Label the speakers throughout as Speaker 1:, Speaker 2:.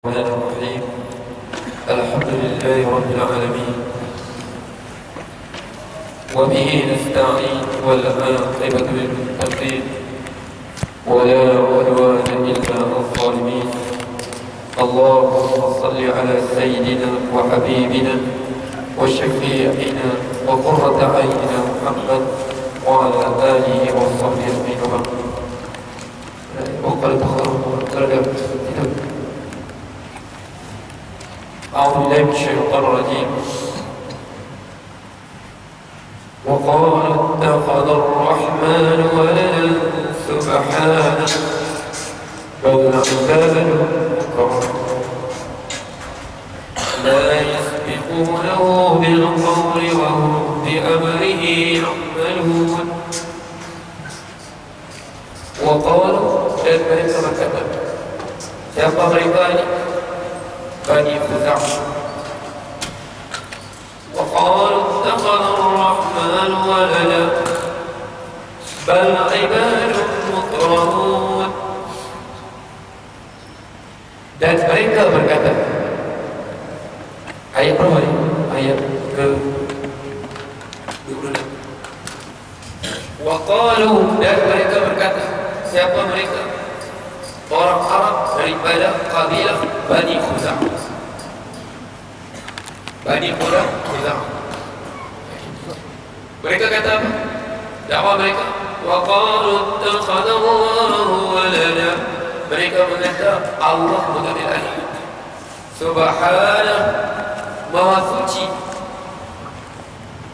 Speaker 1: الرحمن الرحيم. الحمد لله رب العالمين، وبه نستعين، والعاقبة للمتقين، ولا عدوان إلا على الظالمين. اللهم صل على سيدنا وحبيبنا وشفيعنا وقرة عيننا محمد وعلى آله وصحبه أجمعين. وقال تخرج أعوذ بالله من الشيطان الرجيم. وقال اتخذ الرحمن ولدا سبحانه بل عباد مكرمون لا يسبقونه بالقول وهم بأمره يعملون. وقالوا dan mereka berkata, siapa mereka ini? Bani Khuza'ah. وقالوا اتخذ الرحمن ولدا بل عباد مكرمون. Dan mereka berkata, ayat berapa ni? Ayat ke 26. وقالوا dan mereka berkata, siapa mereka? Orang Arab daripada kabilah Bani Khuza'ah. Bani Khuza'ah. Mereka kata apa? Dakwah mereka, wa qalu ittakhadallahu walada. Mereka mengata Allah mengambil anak. Subhanahu, Maha suci.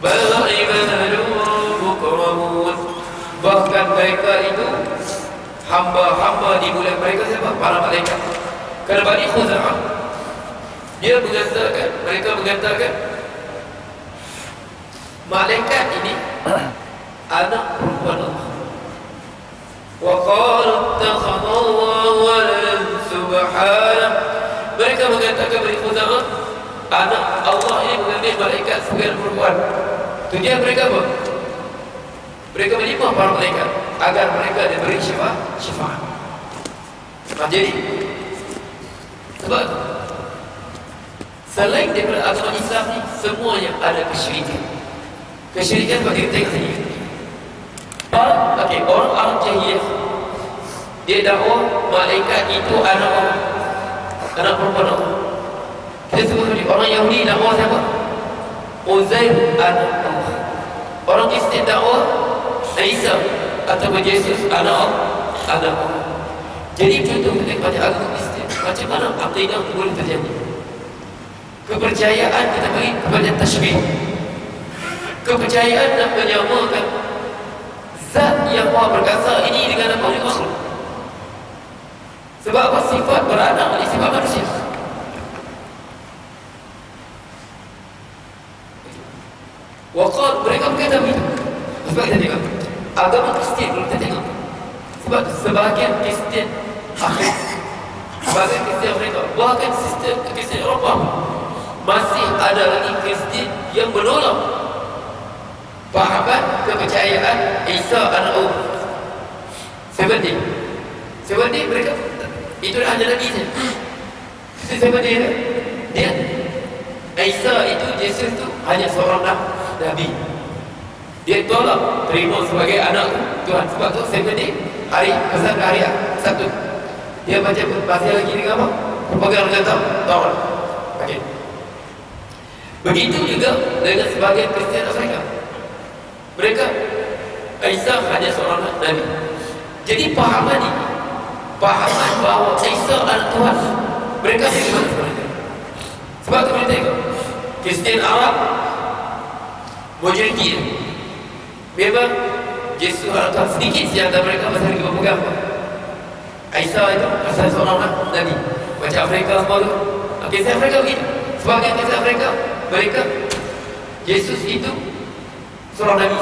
Speaker 1: Bal ibadun mukramun. Bahkan mereka itu hamba-hamba di bulan mereka siapa? Para malaikat. Kerana Bani Khuza'ah, mereka mengatakan malaikat ini anak perempuan Allah. Wa qalu ittakhadallahu waladan subhanahu. Mereka mengatakan Bani Khuza'ah, anak Allah ini mengambil malaikat sebagai perempuan. Tujuan mereka apa? Mereka menyembah para malaikat agar mereka diberi syafaat. Jadi sebab selain daripada agama Islam ni, semuanya ada kesyirikan. Kesyirikan bagi kita tengok sini. Orang Arab jahiliyah, dia dakwa malaikat itu anak Allah, anak perempuan Allah. Kita sebut tadi, orang Yahudi dakwa siapa? Uzair anak Allah. Orang Kristian dakwa Isa atau Yesus anak Allah. Jadi contoh kita pada agama Kristian, macam mana akidah boleh terjadi? Kepercayaan kita bagi kepada tasybih. Kepercayaan nak menyamakan zat yang Maha Perkasa ini dengan apa? Dengan makhluk. Sebab apa? Sifat beranak ini sifat manusia. Waqal, mereka berkata begitu. Sebab kita tengok agama Kristian, kalau kita tengok, sebab sebahagian Kristian akhir, sebahagian Kristian mereka, bahkan sistem Kristian Eropah, masih ada lagi Kristian yang menolak fahaman kepercayaan Isa anak Allah. Sebenarnya mereka itu hanya Nabi saja. Sebenarnya dia Isa itu, Yesus itu hanya seorang Nabi. Dia tolak terima sebagai anak Tuhan. Sebab tu sebenarnya hari pesan hari Sabtu dia macam masih lagi dengan apa? Berpegang dengan Taurat. Okay. Begitu juga dengan sebagian Kristian Afrika. Mereka Isa hanya seorang Nabi. Jadi pahaman bahawa Isa anak Tuhan, mereka bagaimana sebenarnya? Sebab tu kita tengok Kristian Arab majoriti memang Yesus anak Tuhan. Sedikit saja antara mereka masih lagi berpegang Isa itu asal seorang Nabi. Macam Afrika semua tu, Kisah Afrika begitu. Sebagian kisah Afrika, mereka Yesus itu seorang Nabi.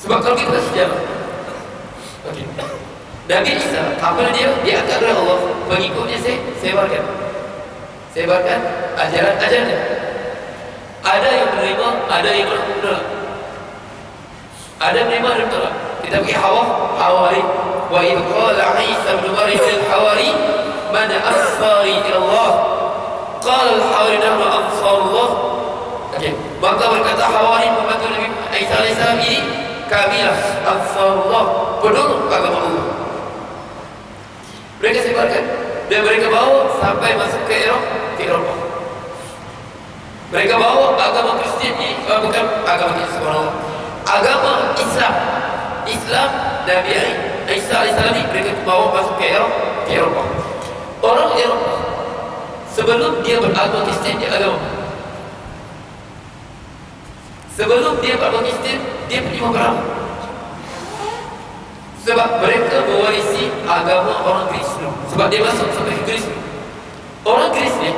Speaker 1: Sebab kalau kita sejarah, Nabi Isa, apabila dia diangkat oleh Allah, pengikutnya sebarkan ajaran-ajarannya. Ada yang menerima, ada yang menolak. Ada yang menerima, ada yang menolak. Kita pergi Hawari. Wa idh qala Isa ibn Maryam lil hawari man ansari ila Allah? Qala al-Hawari nahnu ansarullah. Okey, maka berkata Hawari membantu Nabi Isa alaihissalam ini, kamilah ansarullah, penolong agama Allah. Mereka sebarkan dan mereka bawa sampai masuk ke Eropah. Mereka bawa agama Kristian ini, bukan agama Kristian, agama Islam Nabi Isa alaihissalam ini mereka bawa masuk ke Eropah. Orang Eropah sebelum dia beragama Kristian, dia agama. Sebelum dia beragama Kristian, dia pergi berperang. Sebab mereka mewarisi agama orang Greece dulu. Sebab dia masuk sampai ke Greece. Orang Greece ni,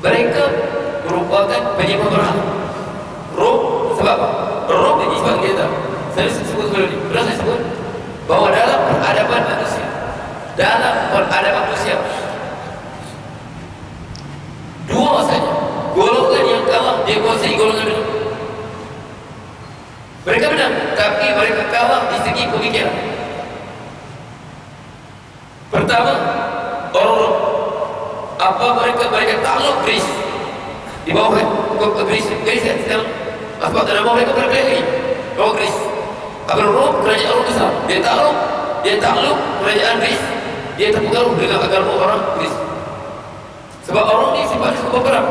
Speaker 1: mereka merupakan penyembah berhala. Rom, sebab apa? Rom ini sebab kita, saya sebut sebelum ini, pernah saya sebut bahawa dalam peradaban manusia, dua saja golongan yang kalah dia kuasai golongan itu. Mereka menang, tapi mereka kalah di segi pemikiran. Pertama, orang Rom. Apa mereka takluk Greece di bawah Greece kan sekarang sebab nama mereka berbeda bawah Greece. Agar Rom, kerajaan Rom besar, dia takluk kerajaan Greece, dia terpengaruh dengan agama orang Greece. Sebab orang ni sifatnya suka berperang,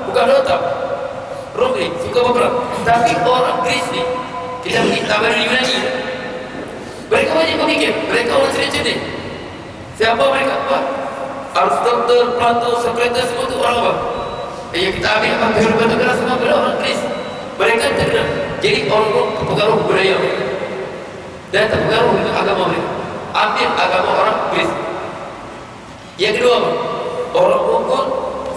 Speaker 1: bukan otak. Rom ni suka berperang, tapi orang Greece ni, kita pergi tambah dari Yunani, mereka banyak pemikir, mereka orang cerdik. Siapa mereka? Aristotle, Plato, Socrates, semua tu orang apa? Yang kita ambil apa? Kehidupan negara semua pada orang Greece. Mereka terkenal. Jadi orang Rom terpengaruh budaya mereka dan terpengaruh dengan agama mereka. Ambil agama orang Greece. Yang kedua apa? Orang Mongol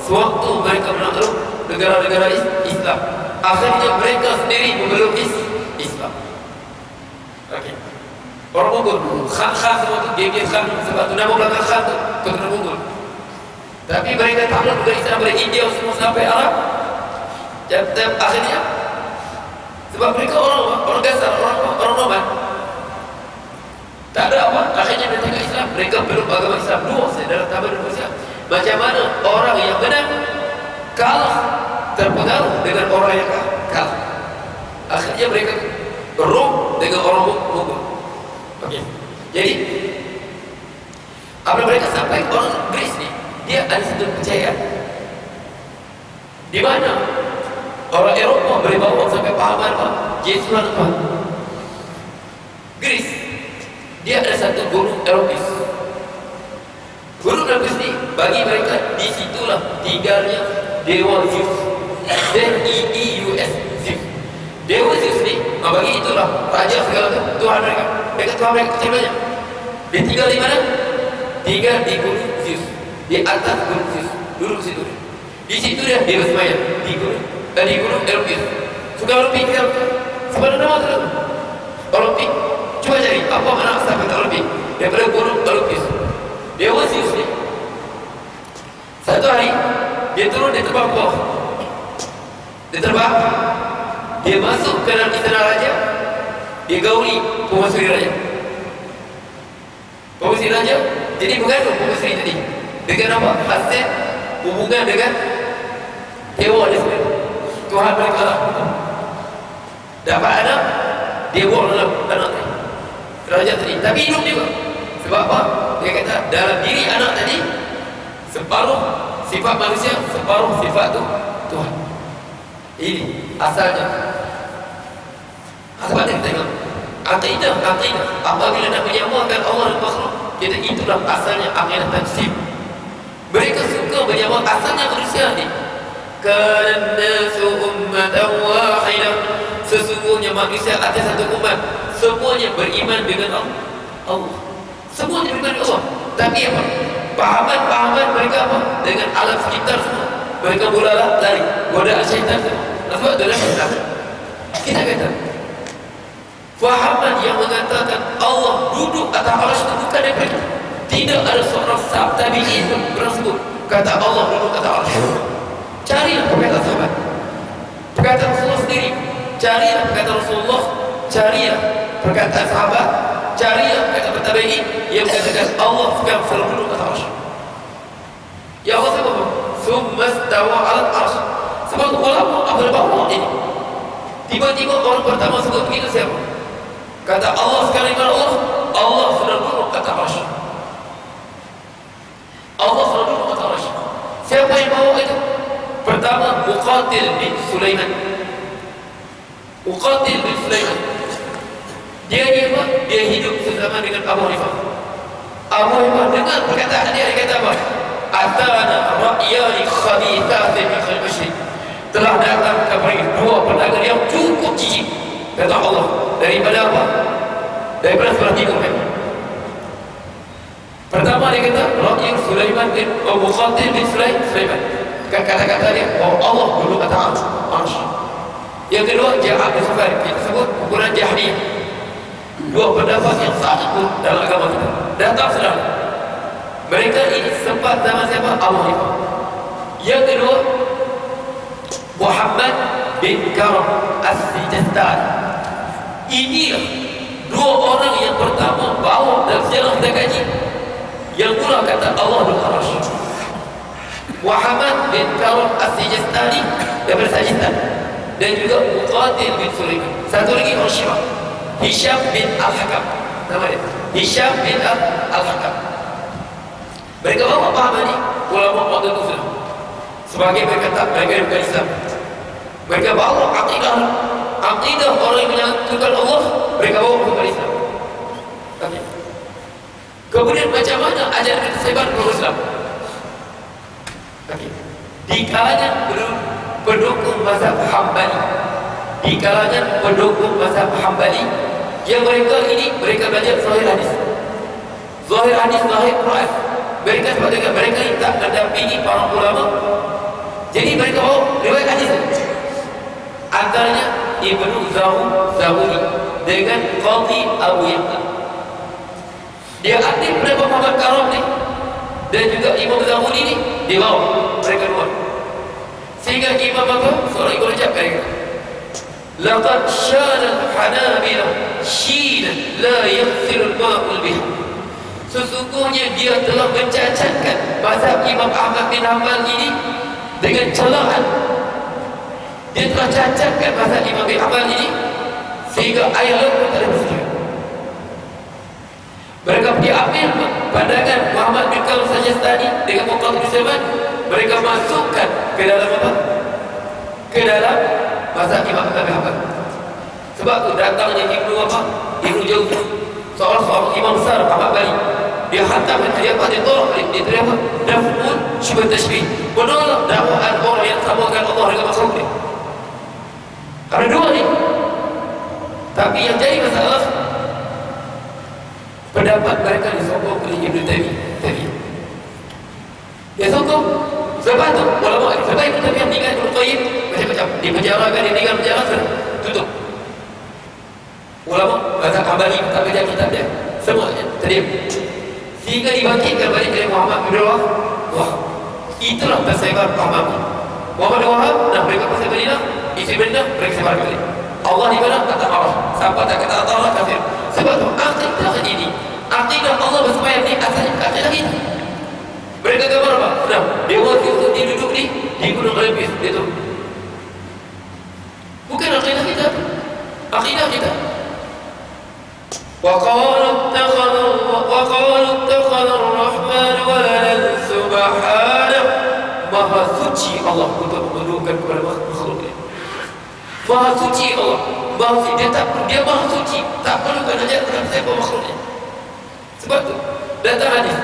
Speaker 1: sewaktu mereka menakluk negara-negara Islam, akhirnya mereka sendiri memeluk Islam. Okey. Orang Mongol, Khan semua tu, Genghis Khan, sebab tu nama belakang Khan tu keturunan Mongol. Tapi mereka takluk dari Islam dari India semua sampai Arab. Dan akhirnya, sebab mereka orang dasar, orang Roman, tak ada apa. Akhirnya mereka tengok Islam, mereka peluk agama Islam. Dua saya dalam tabel Indonesia. Macam mana orang yang menang kalah terpengaruh dengan orang yang kalah. Akhirnya mereka Rom dengan orang Mongol. Okey. Jadi apabila mereka sampai ke orang Greece ni, dia ada satu kepercayaan di mana orang Eropah boleh bawa sampai pahaman apa? Yesus lah Tuhan. Greece, dia ada satu gunung Eropis. Gunung Eropis ni bagi mereka di situlah tinggalnya Dewa Zeus. Z-E-E-U-S, Zeus. Dewa Zeus ni bagi itulah raja segala Tuhan mereka. Mereka Tuhan mereka kecil banyak. Dia tinggal di mana? Tinggal di gunung Zeus, di atas gunung Zeus. Duduk situ. Di situ dia bersemayam di gunung Eropis. Suka Olimpik kan? Sebenarnya nama tu Olimpik. Cuba cari apa makna asal kata Olimpik daripada gunung Eropis. Dewa Zeus ni satu hari dia turun, dia terbang ke bawah. Dia terbang, dia masuk ke dalam istana raja. Dia gauli pemasuri raja. Pemasuri raja jadi bergaduh pemasuri tadi dengan apa? Hasil hubungan dengan dewa dia sendiri, Tuhan mereka lah. Dapat anak, dia buang dalam anak tadi, raja tadi, tapi hidup juga. Sebab apa? Dia kata dalam diri anak tadi separuh sifat manusia, separuh sifat tu Tuhan. Ini asalnya. Sebab kita tengok akidah apabila nak menyamakan Allah dan makhluk, kita itulah asalnya akidah tansib. Mereka suka menyamakan asalnya manusia ni. Kannasu ummatan wahidah, sesungguhnya manusia ada satu umat, semuanya beriman dengan Allah. Semuanya beriman dengan Allah. Tapi apa? Pahaman mereka apa? Dengan alam sekitar semua. Mereka mulalah lari godaan syaitan semua. Sebab dalam Islam kita kata fahaman yang mengatakan Allah duduk atas arsy itu bukan daripada kita. Tidak ada seorang tabi'in pun pernah sebut kata Allah duduk atas arsy. Carilah perkataan sahabat, perkataan Rasulullah sendiri, carilah perkataan Rasulullah, carilah perkataan sahabat, carilah kata tabi'in yang mengatakan Allah sekarang selalu duduk atas arsy. Ya Allah sebab apa? Summa stawa 'ala al-'arsy. Sebab ulama apa bawa ini? Tiba-tiba orang pertama sebut begitu siapa? Kata Allah sekali kepada Allah, Allah sudah duduk atas arsy. Allah sudah duduk atas arsy. Siapa yang bawa itu? Pertama Muqatil bin Sulaiman. Muqatil bin Sulaiman. Dia apa? Dia hidup bersama dengan Abu Hanifah. Abu Hanifah dengar perkataan dia kata apa? Atana ra'yani khabithatin min al-masyriq. Telah datang kepada dua pendagang yang cukup jijik, kata Allah, daripada apa? Daripada sebelah timur kan? Pertama dia kata Ra'y Sulaiman bin Muqatil bin Sulaiman. Kata-kata dia bahawa Allah duduk atas arsy. Yang kedua Ja'ad bin Sufyan, kita sebut kumpulan Jahmiyah. Dua pendapat yang sangat kuat dalam agama kita. Datang sedang mereka ini sempat zaman siapa? Abu Hanifah. Yang kedua Muhammad bin Karam As-Sijistani. Inilah dua orang yang pertama bawa dalam sejarah kita kaji yang mula kata Allah duduk arsy. Muhammad bin Karam As-Sijistani daripada Sajistan, dan juga Muqatil bin Sulaiman. Satu lagi orang Syiah, Hisham bin Al-Hakam, nama dia Hisham bin Al-Hakam. Mereka bawa paham ini ulama waktu itu sudah sebagai mereka tak mereka bukan Islam. Mereka bawa akidah orang yang menyatukan Allah, mereka bawa bukan Islam. Okay. Kemudian macam mana ajaran kita sebar ke Islam? Okay. Di kalangan pendukung mazhab Hambali, di kalangan pendukung mazhab Hambali, yang mereka ini mereka belajar zahir hadis, zahir Quran. Mereka sebab dengan mereka ini tak mendampingi para ulama, jadi mereka bawa riwayat hadis. Antaranya Ibnu Zawuni dengan Qadhi Abu Ya'la. Dia aktif pada Muhammad Karam ni, dan juga Imam Zawuni ni dia bawa mereka dua. Sehingga Imam apa? Seorang ikut ucap mereka, laqad syana al-hanabila shinan la yaghsilu al-ma'ul biha. Sesungguhnya dia telah mencacatkan mazhab Imam Ahmad bin Hanbal ini dengan celaan. Dia telah cacatkan mazhab Imam bin Hanbal ini sehingga air laut tak ada bersedia. Mereka diambil pandangan Muhammad bin Kalam Sajistani dengan Muqatil bin Sulaiman, mereka masukkan ke dalam apa? Ke dalam mazhab Imam bin Hanbal. Sebab tu datangnya Ibnu apa? Ibnu Jauzi, seorang imam besar Ahmad Bali. Dia hantar dia tolak dia terima daf'un syubhat tashbih, menolak dakwaan orang yang samakan Allah dengan makhluk ni. Ada dua ni. Tapi yang jadi masalah, pendapat mereka disokong oleh Ibnu Taimiyah. Dia sokong sebab tu ulama sebab itu tapi yang tinggal Ibnu Qayyim macam-macam dipenjarakan, dia tinggal penjara tutup. Ulama mazhab Hambali tak baca kitab dia, semuanya terdiam. Sehingga dibangkitkan balik dari Muhammad bin Wahab. Itulah tersebar paham Muhammad bin Wahab. Nah, mereka pasal Madinah, isi benda mereka sebar balik. Allah di mana? Kata Allah. Siapa tak kata Allah kafir. Sebab tu akidah ini, akidah Allah bersemayam ni asalnya akidah ini. Mereka gambar apa? Nah, dia waktu itu dia duduk di Gunung Olympus, dia tu. Bukan akidah kita, akidah kita. وقالوا اتخذ الرحمن ولدا سبحانه. Maha suci Allah untuk menundukkan kepada makhluk ini. Maha suci Allah, maha suci. Dia maha suci, tak perlukan hajat kepada siapa makhluknya. Sebab tu datang hadis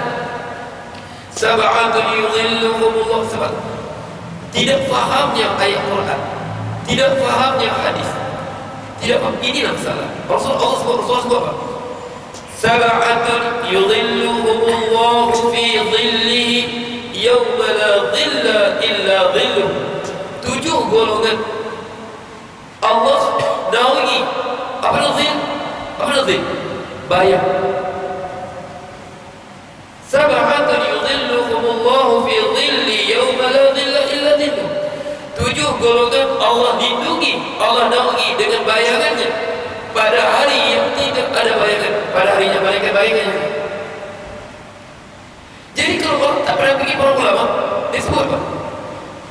Speaker 1: sab'atun yudhilluhumullah. Sebab tidak fahamnya ayat Quran, tidak fahamnya hadis, tidak faham. Inilah masalah. Rasulullah sebut apa? Sab'atun yudhilluhumullahu fi dhillihi yawma la dhilla illa dhilluh. 7 golongan Allah naungi. Apa nazil? Apa nazil? Bayang. Sab'atun yudhilluhumullahu fi dhilli yawma la dhilla illa dhilluh. 7 golongan Allah lindungi, Allah naungi dengan bayangannya pada hari yang tidak ada bayangan pada harinya malaikat bayangannya. Jadi kalau orang tak pernah pergi para ulama, dia sebut apa?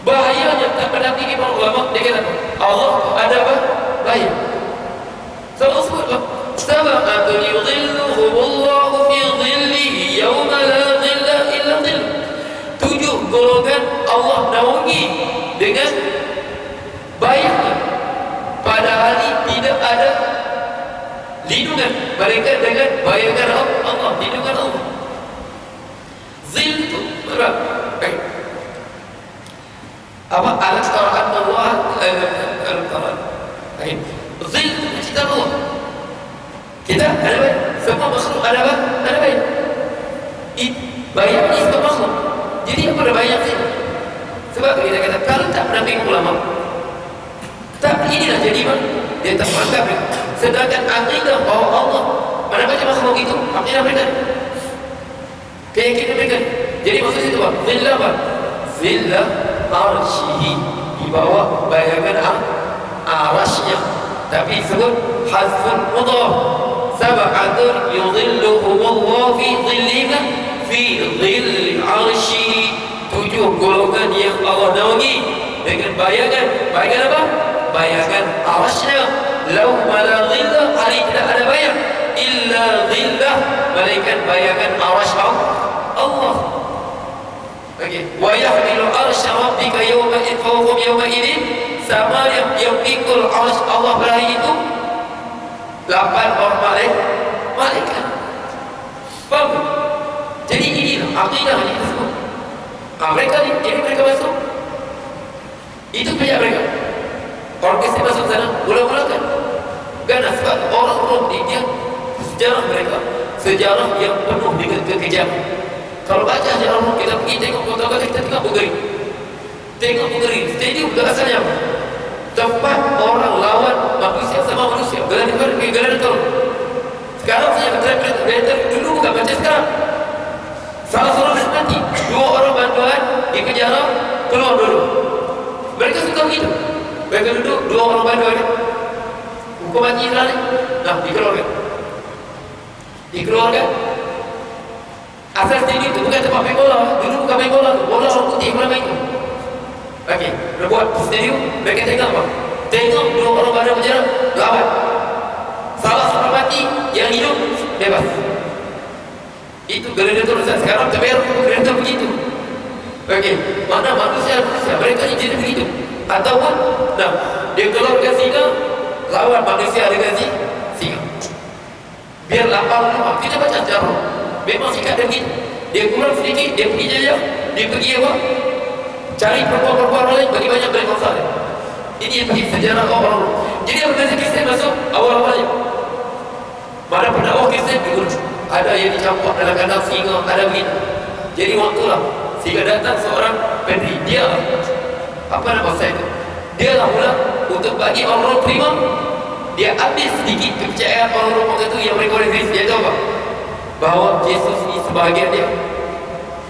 Speaker 1: Bahayanya tak pernah pergi para ulama, dia kata Allah ada apa? Bayang. So Allah sebut apa? Sab'atun yudhilluhumullahu fi dhillihi yawma la dhilla illa dhill. 7 golongan Allah naungi dengan bayangnya pada hari tidak ada lindungan mereka dengan bayangan Allah, lindungan Allah. Zil itu berapa? Apa? Al-Quran Allah Al-Quran. Zil itu mencipta Allah. Kita ada bayang. Semua makhluk ada apa? Ada bayang. Bayang ini semua makhluk. Jadi apa ada bayang sih? Sebab kita kata kalau tak pernah pergi ulama, tak inilah jadi mah dia tak menganggap. Sedangkan akidah bahwa Allah mana baca makhluk itu akidah mereka, keyakinan mereka. Jadi maksud itu apa? Zillah apa? Zillah arsyihi, di bawah bayangan arasnya. Tapi sebut hasfun mudhaf. Sab'atun yudhilluhumullahu fi dhillihi fi dhilli arsyihi. 7 golongan yang Allah naungi dengan bayangan. Bayangan apa? Bayangan arasnya. Lau mala dhillah, hari tidak ada bayang illa dhillah, malaikat bayangan arasy Allah. Okey, wa yahmilu arsy rabbika yawma idin fawqahum yawma idin, sama yang pikul arsy Allah pada hari itu 8 orang malaikat. Faham? Jadi inilah akidah yang kita sebut. Mereka ni, jadi mereka masuk, itu kerja mereka. Orang Kristen masuk sana, ulang-ulangkan. Karena sebab orang India, sejarah mereka, sejarah yang penuh dengan kekejaman. Kalau baca sejarah orang, kita pergi tengok kota-kota, kita tengok Bugeri. Tengok Bugeri, stadium ke asalnya apa? Tempat orang lawan manusia sama manusia, gelar turun. Sekarang saya kata, dulu bukan macam sekarang. Salah seorang mati, 2 orang bantuan di penjara, keluar dulu. Mereka suka begitu. Mereka duduk, 2 orang bantuan, hukum mati Israel, nah dikeluarkan. Dikeluarkan. Asal stadium itu bukan tempat main bola. Dulu bukan main bola, bola orang putih boleh main itu. Okey, buat stadium, mereka tengok apa? Tengok 2 orang bantuan penjara, lawan. Salah seorang mati, yang hidup bebas. Itu gladiator sekarang terbayar gladiator begitu. Okey, mana manusia mereka jadi begitu. Ataupun nah, dia keluarkan singa lawan manusia dengan singa. Biar lapar rumah. Kita baca sejarah. Memang sikap dia begitu. Dia kurang sedikit, dia pergi jajah, dia pergi apa? Cari perempuan-perempuan lain bagi banyak beri masalah. Ini yang pergi sejarah orang. Jadi orang Kristen masuk awal-awalnya. Mana pendakwah Kristen dulu ada yang dicampur dalam kandang singa, ada begitu. Jadi waktulah sehingga datang seorang pendiri, dia apa nama saya itu? Dia lah mula untuk bagi orang-orang terima. Dia ambil sedikit kepercayaan orang-orang itu yang mereka resist. Dia tahu apa? Bahawa Yesus ini sebahagian dia.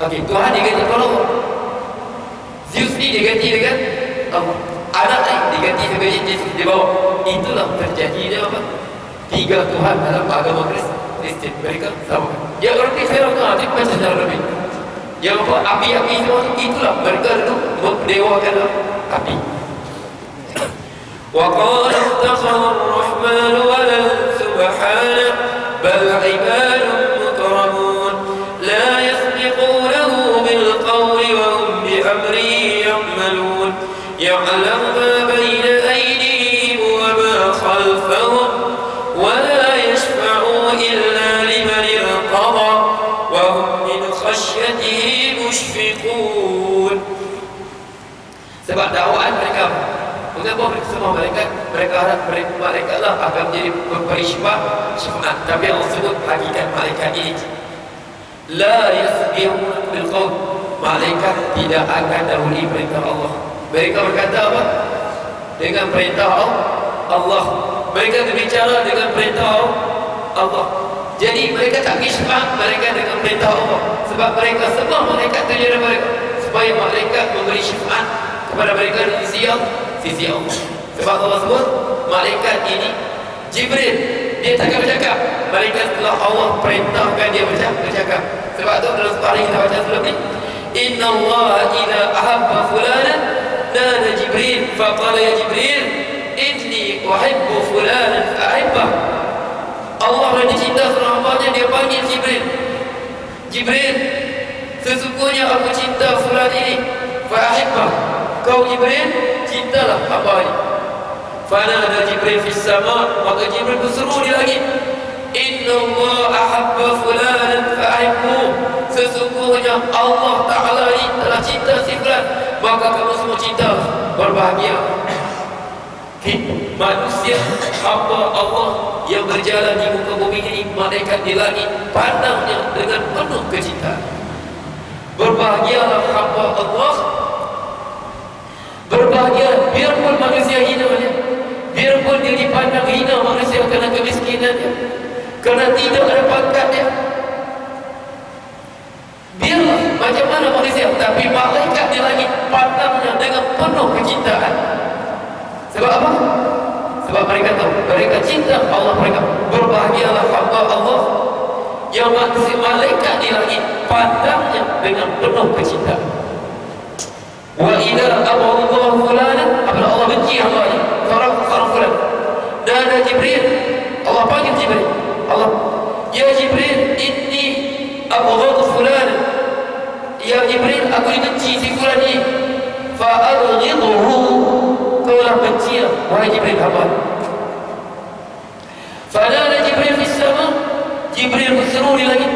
Speaker 1: Okey, Tuhan diganti Allah. Zeus ini diganti dengan Allah. Anak lain diganti dengan Yesus di bawah. Itulah terjadi dia apa? 3 Tuhan dalam agama Kristen. Mereka sama. Dia orang Kristen orang tapi macam cara lebih. Yang apa? Api-api semua itulah mereka dulu mendewakan api. Wa qala ittakhadha ar-rahmanu waladan subhanahu bal 'ibadun mukramun la yasbiqunahu bil qawli wa hum bi amrihi ya'malun ya'lamu ma bayna aydihim wa ma khalfahum wa la yashfa'u illa liman irtada wa hum min khashyatihi mushfiqun. Sebab dakwaan mereka, mengapa semua mereka harap mereka lah akan menjadi pemberi syafaat. Tapi Allah sebut hakikat malaikat ini la yasbiquna bil qawl, malaikat tidak akan dahului perintah Allah. Mereka berkata apa? Dengan perintah Allah. Mereka berbicara dengan perintah Allah. Jadi mereka tak syafaat mereka dengan perintah Allah. Sebab mereka semua malaikat terjadi mereka supaya malaikat memberi syafaat kepada mereka di sisi Allah. Sebab Allah sebut malaikat ini Jibril dia takkan bercakap. Malaikat setelah Allah perintahkan dia bercakap. Sebab tu dalam separuh kita baca sebelum ni, Inna Allah idza ahabba fulanan nada Jibril faqala ya Jibril inni uhibbu fulanan fa'ahibbah. Allah bila dicinta seorang hambanya, dia panggil Jibril. Jibril, sesungguhnya aku cinta fulan ini, fa'ahibbah. Kau Jibril, cintalah hamba ini. Fanada Jibril fis sama, maka Jibril berseru di langit, Inna Allah ahabba fulanan fa'ahibbu. Sesungguhnya Allah Ta'ala ini telah cinta si fulan, maka kamu semua cinta. Berbahagia manusia hamba Allah yang berjalan di muka bumi ini, malaikat di langit pandangnya dengan penuh kecintaan. Berbahagialah hamba Allah. Berbahagia biarpun manusia hina dia, biarpun dia dipandang hina manusia kerana kemiskinannya, kerana tidak ada pangkatnya. Biarlah macam mana manusia, tapi malaikat di langit pandangnya dengan penuh kecintaan. Sebab apa? Sebab mereka tahu, mereka cinta Allah mereka. Berbahagialah hamba Allah yang malaikat di langit pandangnya dengan penuh kecintaan. Wa idza abghadha fulanan, apabila Allah benci hamba-Nya, seorang fulan, dan ada Jibril, Allah panggil Jibril. Allah, ya Jibril, inni abghadha fulanan. Ya Jibril, aku dibenci si fulan ini. Fa abghidhu, kaulah benci dia, wahai Jibril hamba. Fanada Jibril fis sama, Jibril berseru di langit,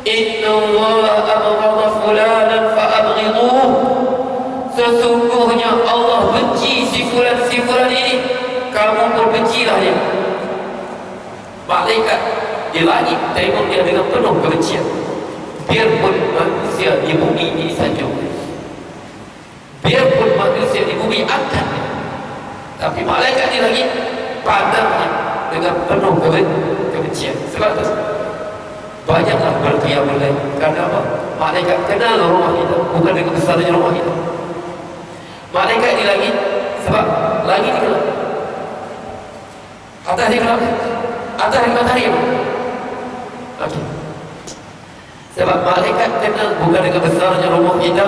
Speaker 1: Inna Allah abghadha fulanan fa abghidhuhu. Sesungguhnya Allah benci si fulan ini, kamu pun bencilah dia. Malaikat di langit tengok dia dengan penuh kebencian. Biarpun manusia di bumi ini sanjung, biarpun manusia di bumi angkat, tapi malaikat di langit pandangnya dengan penuh kebencian. Sebab itu banyaklah berqiyamul lail. Karena apa? Malaikat kenal rumah kita, bukan dengan besarnya rumah kita. Malaikat di langit, sebab langit di gelap, atas di gelap, atas di matahari. Okey. Sebab malaikat kenal bukan dengan besarnya rumah kita,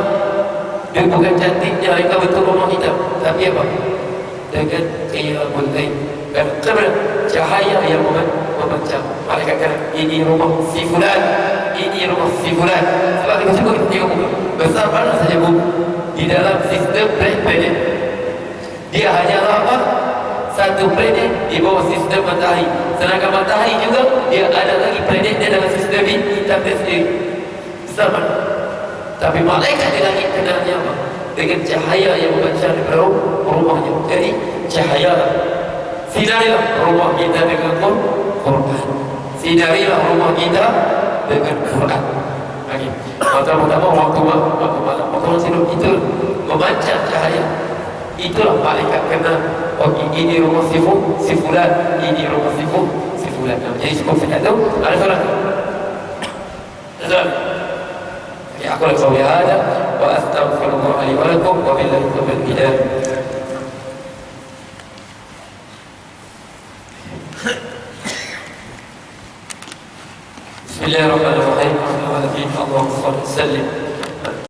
Speaker 1: dan bukan cantiknya reka betul rumah kita, tapi apa? Dengan qiyamul lail. Kerana cahaya yang memancar. Malaikat kata, ini rumah si fulan, ini rumah si fulan. Sebab kita cuba kita tengok buku, besar mana saja buku di dalam sistem planet. Dia hanyalah apa? Satu planet di bawah sistem matahari. Sedangkan matahari juga dia ada lagi planet dia dalam sistem hitam dia sendiri. Besar mana? Tapi malaikat di langit kenalnya apa? Dengan cahaya yang memancar di rumahnya. Jadi cahaya, sinarilah rumah kita dengan Quran. Sinarilah rumah kita dengan Quran. Lagi. Pertama-tama waktu malam, waktu tidur itu memancar cahaya. Itulah malaikat kenal. Okey, ini rumah si fulan, ini rumah si fulan. Jadi cukup saya tahu. Ada soalan? Ya, aku lakukan hada wa astaghfirullah li wa lakum wa billahi taufiq hidayah. Bismillahirrahmanirrahim. Allahumma salli